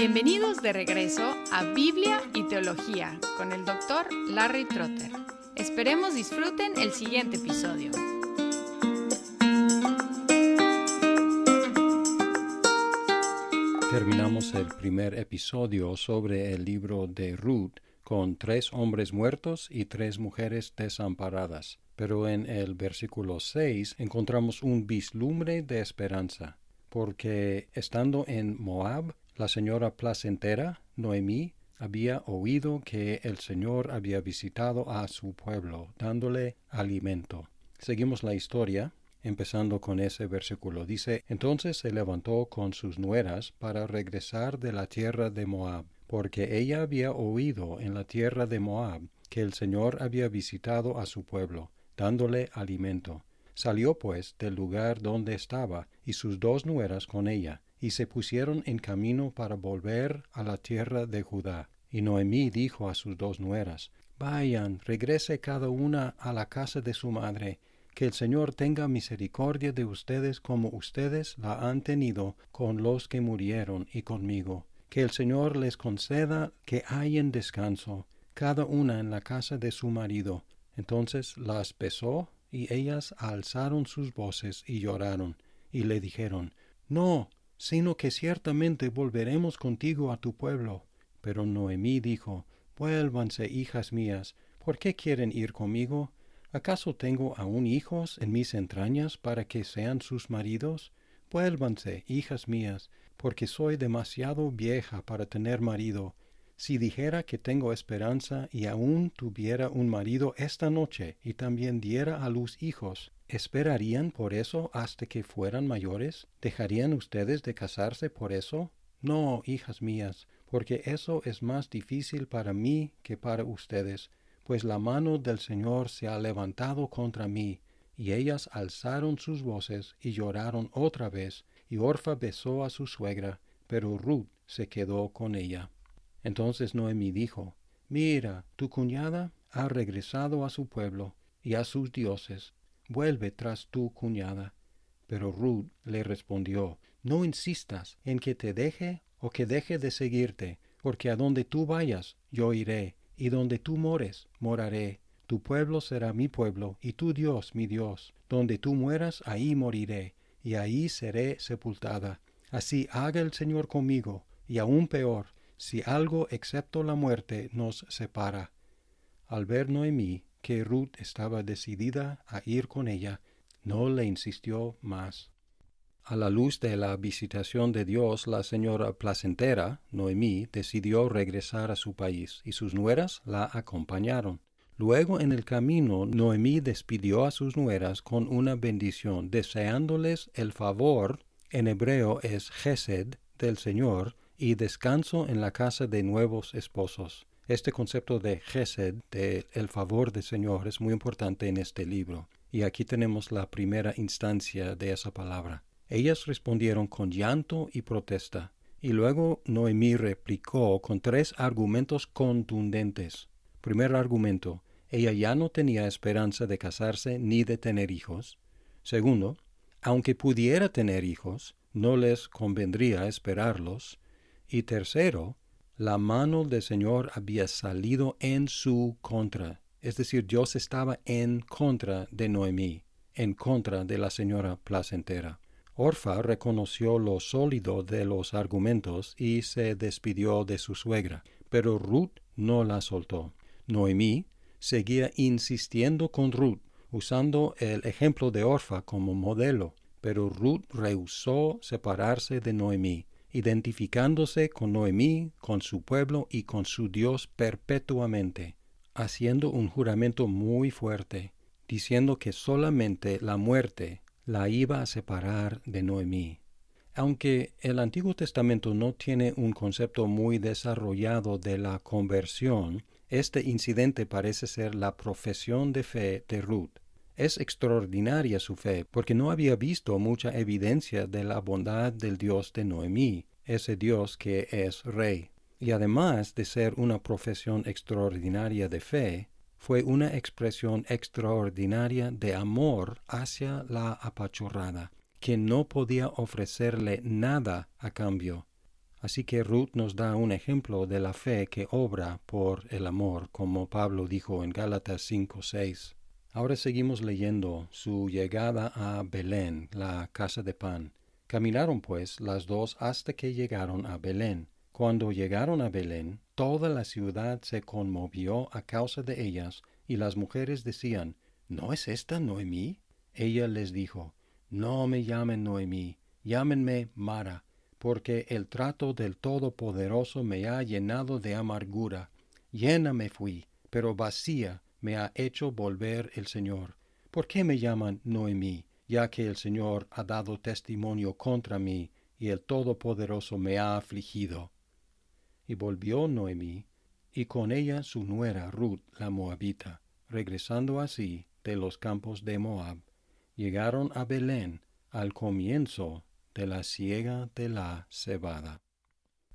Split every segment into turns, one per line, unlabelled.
Bienvenidos de regreso a Biblia y Teología con el Dr. Larry Trotter. Esperemos disfruten el siguiente episodio.
Terminamos el primer episodio sobre el libro de Ruth con 3 hombres muertos y 3 mujeres desamparadas. Pero en el versículo 6 encontramos un vislumbre de esperanza, porque estando en Moab, la señora placentera, Noemí, había oído que el Señor había visitado a su pueblo, dándole alimento. Seguimos la historia, empezando con ese versículo. Dice, entonces se levantó con sus nueras para regresar de la tierra de Moab, porque ella había oído en la tierra de Moab que el Señor había visitado a su pueblo, dándole alimento. Salió pues del lugar donde estaba, y sus 2 nueras con ella, y se pusieron en camino para volver a la tierra de Judá. Y Noemí dijo a sus 2 nueras, vayan, regrese cada una a la casa de su madre, que el Señor tenga misericordia de ustedes como ustedes la han tenido con los que murieron y conmigo. Que el Señor les conceda que hallen descanso, cada una en la casa de su marido. Entonces las besó, y ellas alzaron sus voces y lloraron, y le dijeron, no, sino que ciertamente volveremos contigo a tu pueblo. Pero Noemí dijo, vuélvanse, hijas mías, ¿por qué quieren ir conmigo? ¿Acaso tengo aún hijos en mis entrañas para que sean sus maridos? Vuélvanse, hijas mías, porque soy demasiado vieja para tener marido. Si dijera que tengo esperanza y aún tuviera un marido esta noche y también diera a luz hijos, ¿esperarían por eso hasta que fueran mayores? ¿Dejarían ustedes de casarse por eso? No, hijas mías, porque eso es más difícil para mí que para ustedes, pues la mano del Señor se ha levantado contra mí. Y ellas alzaron sus voces y lloraron otra vez, y Orfa besó a su suegra, pero Ruth se quedó con ella. Entonces Noemí dijo, mira, tu cuñada ha regresado a su pueblo y a sus dioses, vuelve tras tu cuñada. Pero Ruth le respondió, no insistas en que te deje o que deje de seguirte, porque a donde tú vayas, yo iré, y donde tú mores, moraré. Tu pueblo será mi pueblo, y tu Dios mi Dios. Donde tú mueras, ahí moriré, y ahí seré sepultada. Así haga el Señor conmigo, y aún peor, si algo excepto la muerte nos separa. Al ver Noemí que Ruth estaba decidida a ir con ella, no le insistió más. A la luz de la visitación de Dios, la señora placentera, Noemí, decidió regresar a su país, y sus nueras la acompañaron. Luego en el camino, Noemí despidió a sus nueras con una bendición, deseándoles el favor, en hebreo es Gesed, del Señor, y descanso en la casa de nuevos esposos. Este concepto de Gesed, de el favor del Señor, es muy importante en este libro, y aquí tenemos la primera instancia de esa palabra. Ellas respondieron con llanto y protesta, y luego Noemí replicó con 3 argumentos contundentes. Primer argumento, ella ya no tenía esperanza de casarse ni de tener hijos. Segundo, aunque pudiera tener hijos, no les convendría esperarlos. Y tercero, la mano del Señor había salido en su contra. Es decir, Dios estaba en contra de Noemí, en contra de la señora placentera. Orfa reconoció lo sólido de los argumentos y se despidió de su suegra, pero Ruth no la soltó. Noemí seguía insistiendo con Ruth, usando el ejemplo de Orfa como modelo, pero Ruth rehusó separarse de Noemí, identificándose con Noemí, con su pueblo y con su Dios perpetuamente, haciendo un juramento muy fuerte, diciendo que solamente la muerte la iba a separar de Noemí. Aunque el Antiguo Testamento no tiene un concepto muy desarrollado de la conversión, este incidente parece ser la profesión de fe de Ruth. Es extraordinaria su fe, porque no había visto mucha evidencia de la bondad del Dios de Noemí, ese Dios que es Rey. Y además de ser una profesión extraordinaria de fe, fue una expresión extraordinaria de amor hacia la apachurrada, que no podía ofrecerle nada a cambio. Así que Ruth nos da un ejemplo de la fe que obra por el amor, como Pablo dijo en Gálatas 5:6. Ahora seguimos leyendo su llegada a Belén, la casa de pan. Caminaron pues las dos hasta que llegaron a Belén. Cuando llegaron a Belén, toda la ciudad se conmovió a causa de ellas, y las mujeres decían, ¿no es esta Noemí? Ella les dijo, no me llamen Noemí, llámenme Mara, porque el trato del Todopoderoso me ha llenado de amargura. Llena me fui, pero vacía me ha hecho volver el Señor. ¿Por qué me llaman Noemí, ya que el Señor ha dado testimonio contra mí, y el Todopoderoso me ha afligido? Y volvió Noemí, y con ella su nuera Ruth la moabita, regresando así de los campos de Moab, llegaron a Belén al comienzo de la siega de la cebada.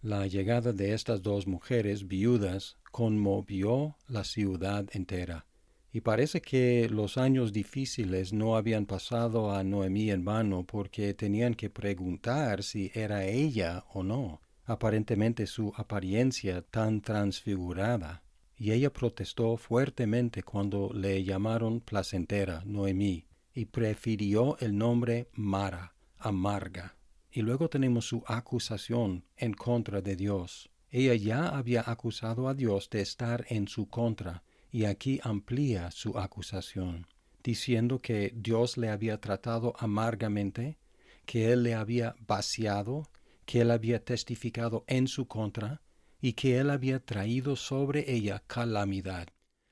La llegada de estas dos mujeres viudas conmovió la ciudad entera, y parece que los años difíciles no habían pasado a Noemí en vano, porque tenían que preguntar si era ella o no, aparentemente su apariencia tan transfigurada. Y ella protestó fuertemente cuando le llamaron placentera, Noemí, y prefirió el nombre Mara, amarga. Y luego tenemos su acusación en contra de Dios. Ella ya había acusado a Dios de estar en su contra, y aquí amplía su acusación, diciendo que Dios le había tratado amargamente, que Él le había vaciado, que Él había testificado en su contra, y que Él había traído sobre ella calamidad.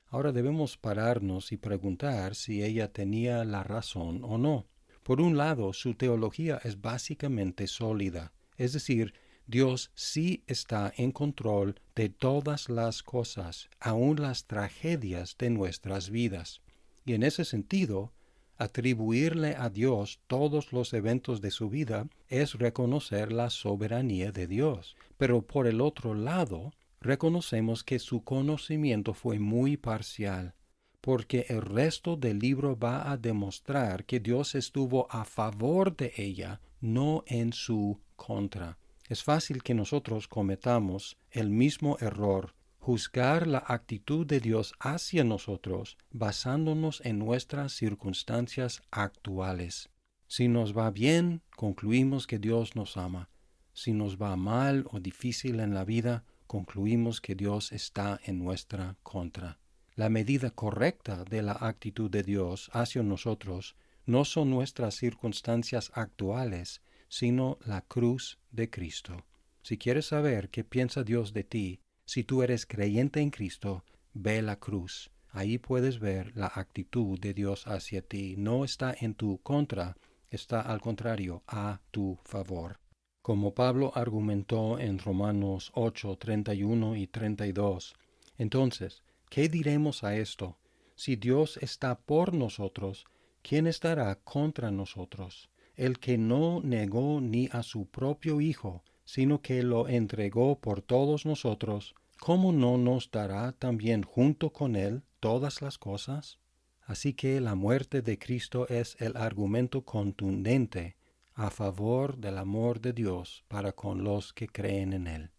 Ahora debemos pararnos y preguntar si ella tenía la razón o no. Por un lado, su teología es básicamente sólida, es decir, Dios sí está en control de todas las cosas, aun las tragedias de nuestras vidas. Y en ese sentido, atribuirle a Dios todos los eventos de su vida es reconocer la soberanía de Dios. Pero por el otro lado, reconocemos que su conocimiento fue muy parcial, porque el resto del libro va a demostrar que Dios estuvo a favor de ella, no en su contra. Es fácil que nosotros cometamos el mismo error, juzgar la actitud de Dios hacia nosotros basándonos en nuestras circunstancias actuales. Si nos va bien, concluimos que Dios nos ama. Si nos va mal o difícil en la vida, concluimos que Dios está en nuestra contra. La medida correcta de la actitud de Dios hacia nosotros no son nuestras circunstancias actuales, sino la cruz de Cristo. Si quieres saber qué piensa Dios de ti, si tú eres creyente en Cristo, ve la cruz. Ahí puedes ver la actitud de Dios hacia ti. No está en tu contra, está al contrario, a tu favor. Como Pablo argumentó en Romanos 8, 31 y 32. Entonces, ¿qué diremos a esto? Si Dios está por nosotros, ¿quién estará contra nosotros? El que no negó ni a su propio Hijo, sino que lo entregó por todos nosotros, ¿cómo no nos dará también junto con Él todas las cosas? Así que la muerte de Cristo es el argumento contundente a favor del amor de Dios para con los que creen en Él.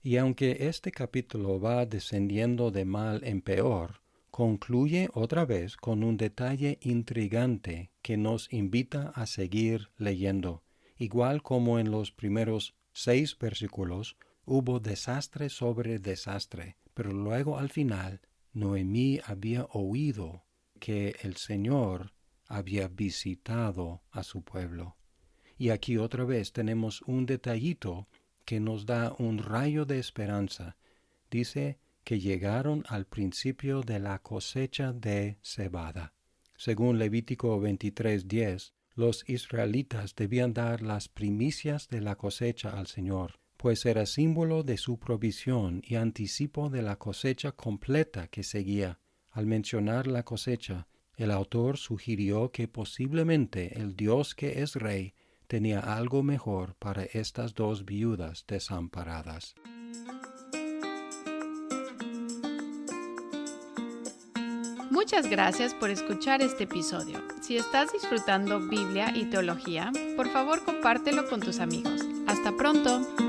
Y aunque este capítulo va descendiendo de mal en peor, concluye otra vez con un detalle intrigante que nos invita a seguir leyendo. Igual como en los primeros 6 versículos, hubo desastre sobre desastre, pero luego al final, Noemí había oído que el Señor había visitado a su pueblo. Y aquí otra vez tenemos un detallito que nos da un rayo de esperanza. Dice que llegaron al principio de la cosecha de cebada. Según Levítico 23:10, los israelitas debían dar las primicias de la cosecha al Señor, pues era símbolo de su provisión y anticipo de la cosecha completa que seguía. Al mencionar la cosecha, el autor sugirió que posiblemente el Dios que es Rey tenía algo mejor para estas dos viudas desamparadas.
Muchas gracias por escuchar este episodio. Si estás disfrutando Biblia y teología, por favor compártelo con tus amigos. ¡Hasta pronto!